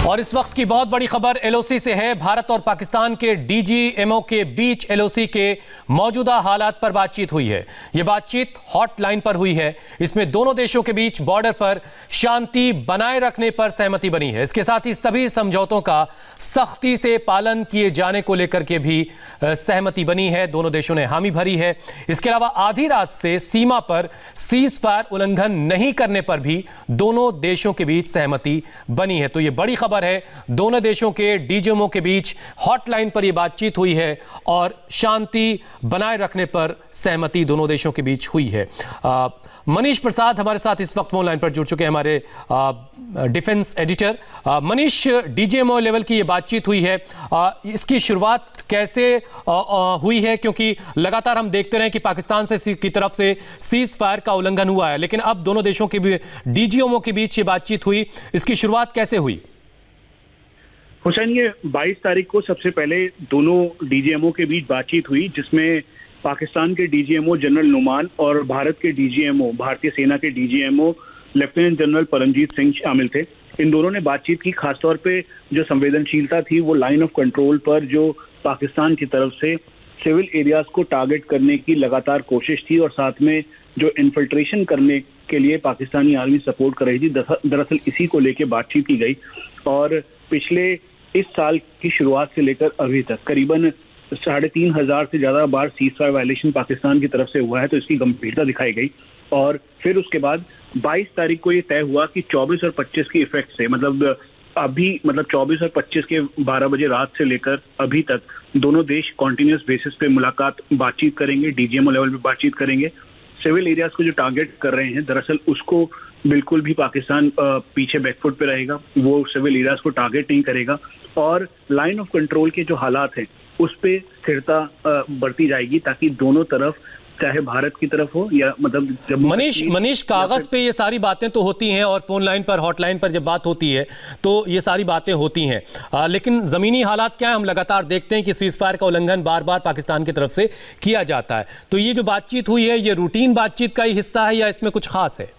और इस वक्त की बहुत बड़ी खबर एलओसी से है। भारत और पाकिस्तान के डीजीएमओ के बीच एलओसी के मौजूदा हालात पर बातचीत हुई है। यह बातचीत हॉटलाइन पर हुई है। इसमें दोनों देशों के बीच बॉर्डर पर शांति बनाए रखने पर सहमति बनी है। इसके साथ ही सभी समझौतों का सख्ती से पालन किए जाने को लेकर के भी सहमति बनी है। दोनों देशों ने हामी भरी है। इसके अलावा आधी रात से सीमा पर सीज फायर उल्लंघन नहीं करने पर भी दोनों देशों के बीच सहमति बनी है। तो यह बड़ी खबर है। दोनों देशों के डीजीएमओ के बीच हॉटलाइन पर यह बातचीत हुई है और शांति बनाए रखने पर सहमति दोनों देशों के बीच हुई है। मनीष प्रसाद हमारे साथ इस वक्त फोन लाइन पर जुड़ चुके हैं, हमारे defence editor. Manish, DGMO level की यह बातचीत हुई है, इसकी शुरुआत कैसे हुई है? क्योंकि लगातार हम देखते रहे कि पाकिस्तान से की तरफ से सीज फायर का उल्लंघन हुआ है, लेकिन अब दोनों देशों के डीजीएमओ के बीच ये बातचीत हुई, इसकी शुरुआत कैसे हुई? हुसैन, ये 22 तारीख को सबसे पहले दोनों डीजीएमओ के बीच बातचीत हुई, जिसमें पाकिस्तान के डीजीएमओ जनरल नुमान और भारत के डीजीएमओ, भारतीय सेना के DGMO lieutenant general Paramjit Singh शामिल थे। इन दोनों ने बातचीत की। खासतौर पे जो संवेदनशीलता थी वो लाइन ऑफ कंट्रोल पर, जो पाकिस्तान की तरफ से सिविल एरियाज को टारगेट करने की लगातार कोशिश थी, और साथ में जो इन्फिल्ट्रेशन करने के लिए पाकिस्तानी आर्मी सपोर्ट कर रही थी, दरअसल इसी को लेकर बातचीत की गई। और पिछले इस साल की शुरुआत से लेकर अभी तक करीबन 3,500 से ज्यादा बार सीज फायर वायलेशन पाकिस्तान की तरफ से हुआ है, तो इसकी गंभीरता दिखाई गई। और फिर उसके बाद 22 तारीख को ये तय हुआ कि 24 और 25 की इफेक्ट से, मतलब 24 और 25 के 12 बजे रात से लेकर अभी तक दोनों देश कॉन्टिन्यूस बेसिस पे बातचीत करेंगे, डीजीएमओ लेवल पे बातचीत करेंगे। सिविल एरियाज को जो टारगेट कर रहे हैं, दरअसल उसको बिल्कुल भी पाकिस्तान पीछे बैकफुट पे रहेगा, वो सिविल एरियाज को टारगेट नहीं करेगा। और लाइन ऑफ कंट्रोल के जो हालात हैं उस पे स्थिरता बढ़ती जाएगी, ताकि दोनों तरफ, चाहे भारत की तरफ हो या मतलब मनीष कागज पे ये सारी बातें तो होती हैं और फोन लाइन पर, हॉटलाइन पर जब बात होती है तो ये सारी बातें होती हैं, लेकिन जमीनी हालात क्या है? हम लगातार देखते हैं कि सीज फायर का उल्लंघन बार बार पाकिस्तान की तरफ से किया जाता है। तो ये जो बातचीत हुई है, ये रूटीन बातचीत का ही हिस्सा है या इसमें कुछ खास है?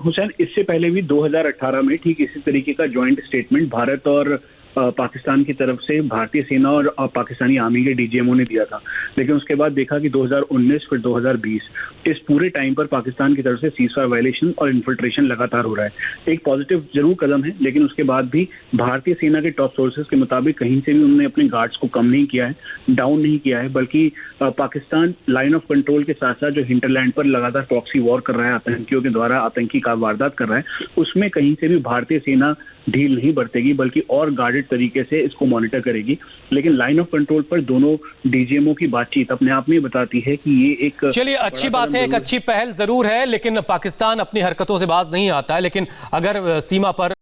हुसैन, इससे पहले भी 2018 में ठीक इसी तरीके का ज्वाइंट स्टेटमेंट भारत और पाकिस्तान की तरफ से भारतीय सेना और पाकिस्तानी आर्मी के डीजीएमओ ने दिया था। लेकिन उसके बाद देखा कि 2019 फिर 2020 इस पूरे टाइम पर पाकिस्तान की तरफ से सीज फायर वायलेशन और इन्फिल्ट्रेशन लगातार हो रहा है। एक पॉजिटिव जरूर कदम है, लेकिन उसके बाद भी भारतीय सेना के टॉप सोर्सेज के मुताबिक कहीं से भी उन्होंने अपने गार्ड्स को कम नहीं किया है, डाउन नहीं किया है, बल्कि पाकिस्तान लाइन ऑफ कंट्रोल के साथ साथ जो हिंटरलैंड पर लगातार प्रॉक्सी वॉर कर रहा है, आतंकियों के द्वारा आतंकी वारदात कर रहा है, उसमें कहीं से भी भारतीय सेना ढील नहीं बरतेगी, बल्कि और गार्डेड तरीके से इसको मॉनिटर करेगी। लेकिन लाइन ऑफ कंट्रोल पर दोनों डीजीएमओ की बातचीत अपने आप में बताती है कि ये एक, चलिए अच्छी बात है, एक अच्छी पहल जरूर है, लेकिन पाकिस्तान अपनी हरकतों से बाज नहीं आता है। लेकिन अगर सीमा पर